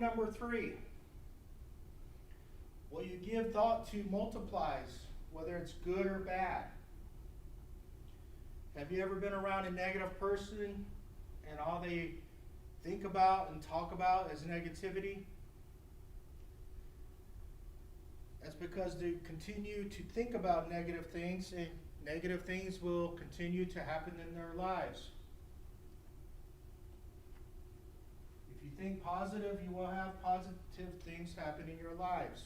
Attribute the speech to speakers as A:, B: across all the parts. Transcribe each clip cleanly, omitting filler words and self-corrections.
A: number 3. What you give thought to multiplies, whether it's good or bad. Have you ever been around a negative person and all they think about and talk about is negativity? That's because they continue to think about negative things, and negative things will continue to happen in their lives. If you think positive, you will have positive things happen in your lives.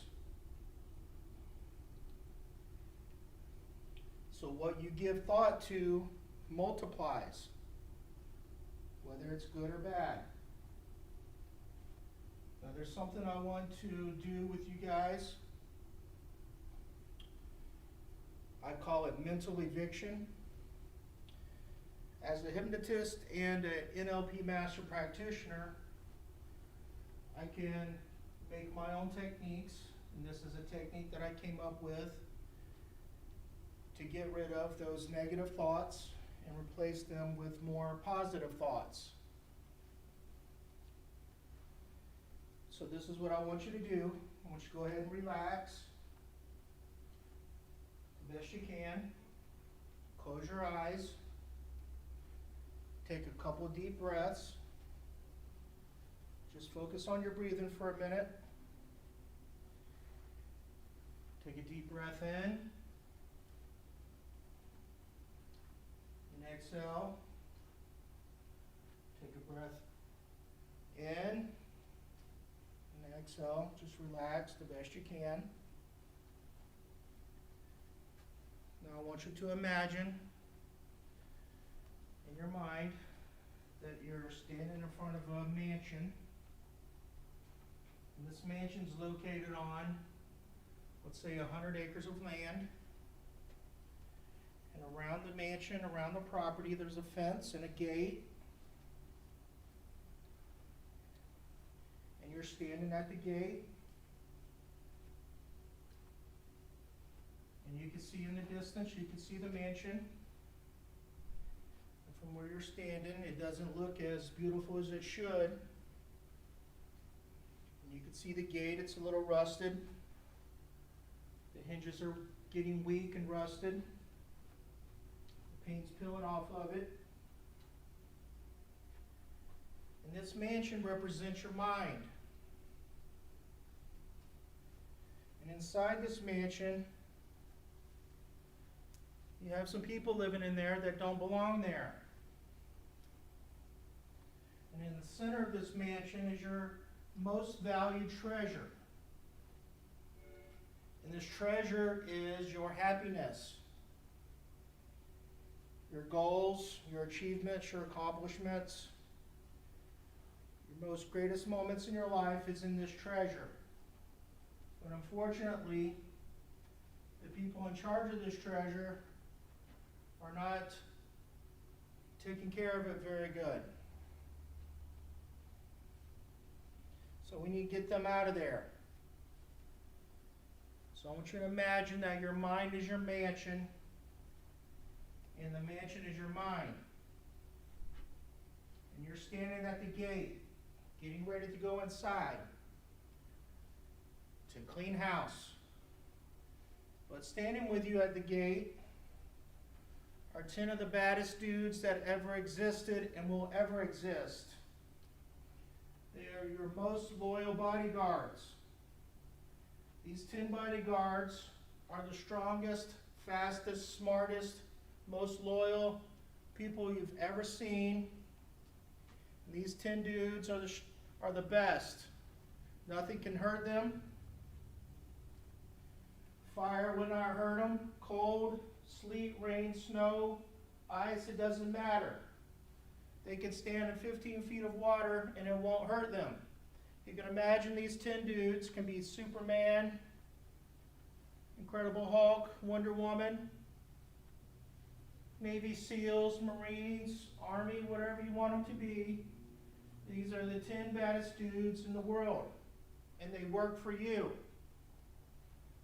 A: So what you give thought to multiplies, whether it's good or bad. Now there's something I want to do with you guys. I call it mental eviction. As a hypnotist and an NLP master practitioner, I can make my own techniques, and this is a technique that I came up with to get rid of those negative thoughts and replace them with more positive thoughts. So this is what I want you to do. I want you to go ahead and relax the best you can. Close your eyes. Take a couple deep breaths. Just focus on your breathing for a minute. Take a deep breath in. And exhale. Take a breath in. And exhale. Just relax the best you can. Now I want you to imagine in your mind that you're standing in front of a mansion. And this mansion's located on, let's say, 100 acres of land. And around the mansion, around the property, there's a fence and a gate. And you're standing at the gate. And you can see in the distance, you can see the mansion. And from where you're standing, it doesn't look as beautiful as it should. And you can see the gate, it's a little rusted. The hinges are getting weak and rusted. The paint's peeling off of it. And this mansion represents your mind. And inside this mansion, you have some people living in there that don't belong there. And in the center of this mansion is your most valued treasure. And this treasure is your happiness, your goals, your achievements, your accomplishments. Your most greatest moments in your life is in this treasure. But unfortunately, the people in charge of this treasure are not taking care of it very good. So we need to get them out of there. So I want you to imagine that your mind is your mansion and the mansion is your mind. And you're standing at the gate, getting ready to go inside to clean house. But standing with you at the gate are 10 of the baddest dudes that ever existed and will ever exist. They are your most loyal bodyguards. These 10 bodyguards are the strongest, fastest, smartest, most loyal people you've ever seen. And these 10 dudes are the best. Nothing can hurt them. Fire will not hurt them. Cold, sleet, rain, snow, ice, it doesn't matter. They can stand in 15 feet of water and it won't hurt them. You can imagine these 10 dudes can be Superman, Incredible Hulk, Wonder Woman, Navy SEALs, Marines, Army, whatever you want them to be. These are the 10 baddest dudes in the world, and they work for you.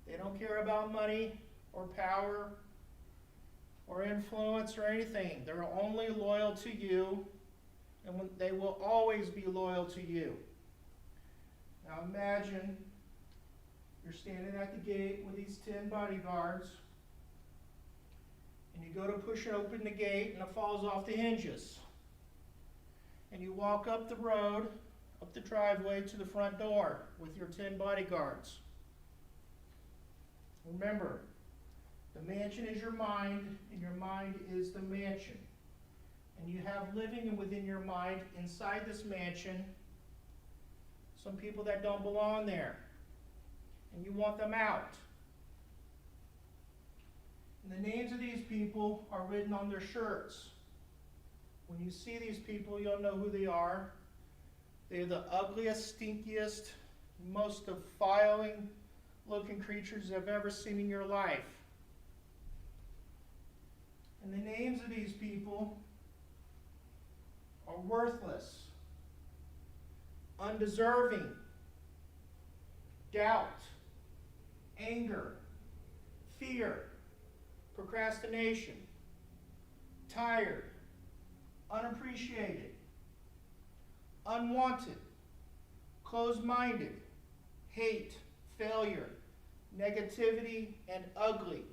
A: They don't care about money or power or influence or anything. They're only loyal to you, and they will always be loyal to you. Now imagine you're standing at the gate with these 10 bodyguards, and you go to push open the gate and it falls off the hinges. And you walk up the road, up the driveway to the front door with your 10 bodyguards. Remember, the mansion is your mind, and your mind is the mansion. And you have living within your mind, inside this mansion, some people that don't belong there. And you want them out. And the names of these people are written on their shirts. When you see these people, you'll know who they are. They're the ugliest, stinkiest, most defiling looking creatures you've ever seen in your life. And the names of these people are worthless, undeserving, doubt, anger, fear, procrastination, tired, unappreciated, unwanted, closed-minded, hate, failure, negativity, and ugly.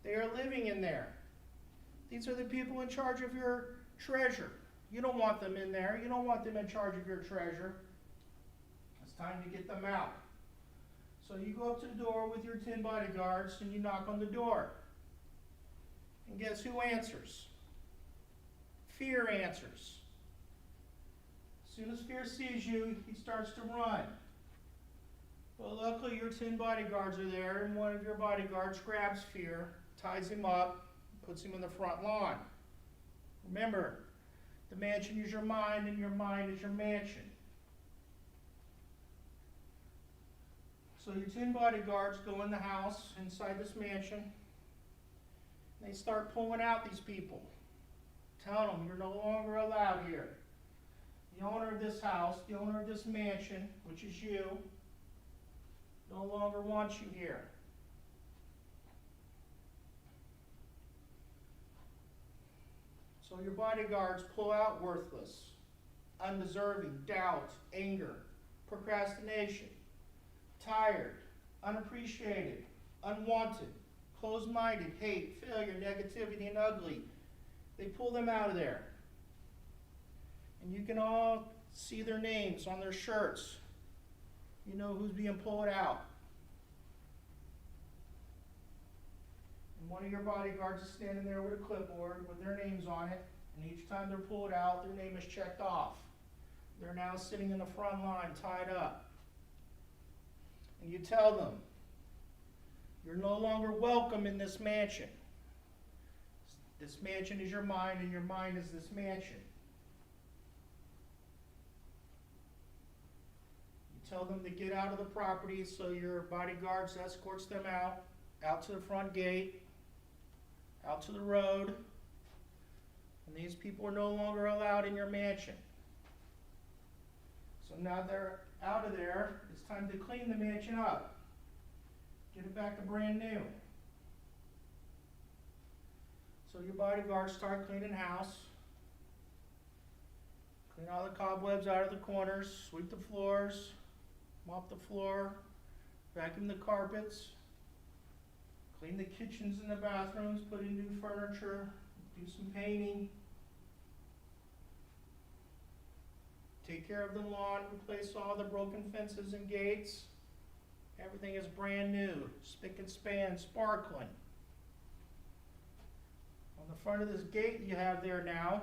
A: They are living in there. These are the people in charge of your treasure. You don't want them in there. You don't want them in charge of your treasure. It's time to get them out. So you go up to the door with your 10 bodyguards and you knock on the door. And guess who answers? Fear answers. As soon as fear sees you, he starts to run. Well, luckily your 10 bodyguards are there, and one of your bodyguards grabs fear, ties him up, puts him in the front lawn. Remember, the mansion is your mind, and your mind is your mansion. So your 10 bodyguards go in the house inside this mansion. And they start pulling out these people. Tell them you're no longer allowed here. The owner of this house, the owner of this mansion, which is you, no longer wants you here. So your bodyguards pull out worthless, undeserving, doubt, anger, procrastination, tired, unappreciated, unwanted, closed-minded, hate, failure, negativity, and ugly. They pull them out of there. And you can all see their names on their shirts. You know who's being pulled out. And one of your bodyguards is standing there with a clipboard with their names on it. And each time they're pulled out, their name is checked off. They're now sitting in the front line, tied up. And you tell them, you're no longer welcome in this mansion. This mansion is your mind, and your mind is this mansion. You tell them to get out of the property, so your bodyguards escorts them out to the front gate, out to the road, and these people are no longer allowed in your mansion. So now they're out of there, it's time to clean the mansion up. Get it back to brand new. So your bodyguards start cleaning house. Clean all the cobwebs out of the corners, sweep the floors, mop the floor, vacuum the carpets, clean the kitchens and the bathrooms, put in new furniture, do some painting, take care of the lawn, replace all the broken fences and gates. Everything is brand new, spick and span, sparkling. On the front of this gate you have there now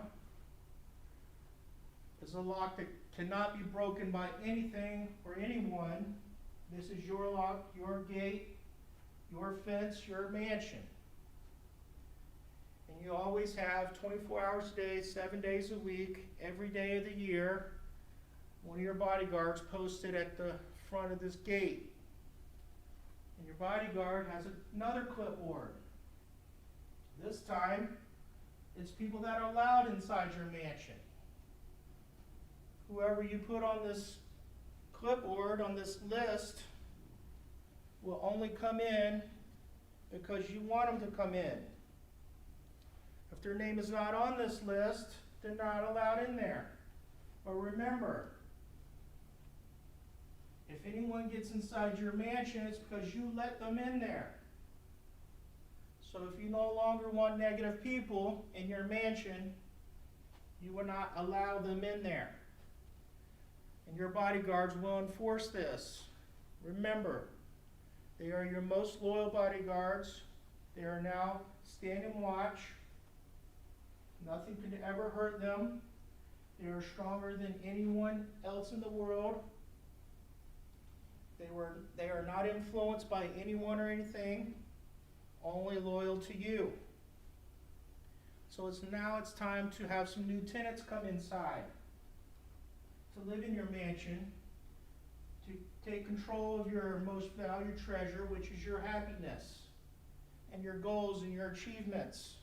A: is a lock that cannot be broken by anything or anyone. This is your lock, your gate, your fence, your mansion. And you always have 24 hours a day, 7 days a week, every day of the year, one of your bodyguards posted at the front of this gate. And your bodyguard has another clipboard. This time, it's people that are allowed inside your mansion. Whoever you put on this clipboard, on this list, will only come in because you want them to come in. If their name is not on this list, they're not allowed in there. But remember, If anyone gets inside your mansion, it's because you let them in there. So if you no longer want negative people in your mansion, you will not allow them in there. And your bodyguards will enforce this. Remember, they are your most loyal bodyguards. They are now standing watch. Nothing can ever hurt them. They are stronger than anyone else in the world. They are not influenced by anyone or anything, only loyal to you. So now it's time to have some new tenants come inside, to live in your mansion, to take control of your most valued treasure, which is your happiness and your goals and your achievements.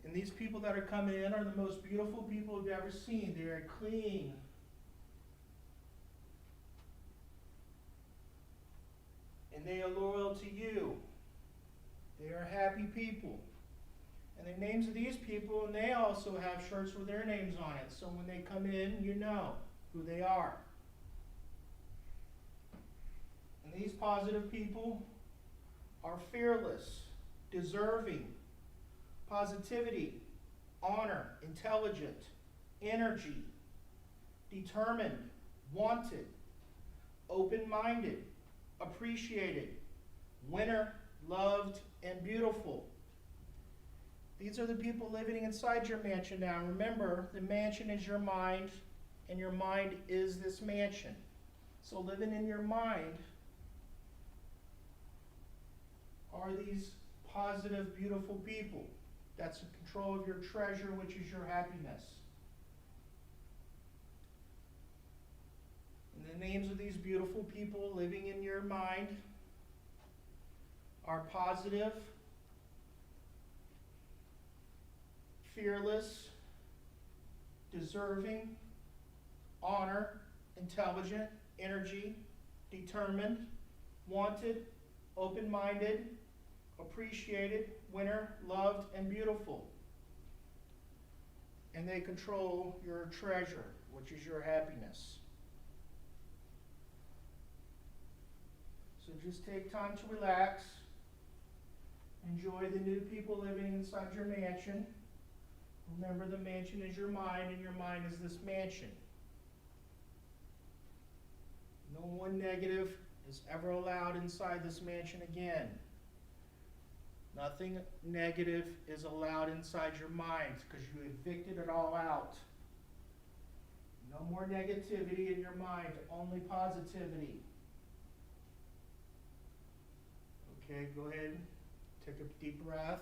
A: And these people that are coming in are the most beautiful people you've ever seen. They are clean. And they are loyal to you. They are happy people. And the names of these people, and they also have shirts with their names on it. So when they come in, you know who they are. And these positive people are fearless, deserving, positivity, honor, intelligent, energy, determined, wanted, open-minded, appreciated, winner, loved, and beautiful. These are the people living inside your mansion now. Remember, the mansion is your mind, and your mind is this mansion. So living in your mind are these positive, beautiful people. That's in control of your treasure, which is your happiness. And the names of these beautiful people living in your mind are positive, fearless, deserving, honor, intelligent, energy, determined, wanted, open-minded, appreciated, winner, loved, and beautiful. And they control your treasure, which is your happiness. So just take time to relax. Enjoy the new people living inside your mansion. Remember, the mansion is your mind, and your mind is this mansion. No one negative is ever allowed inside this mansion again. Nothing negative is allowed inside your mind because you evicted it all out. No more negativity in your mind, only positivity. Okay, go ahead, take a deep breath.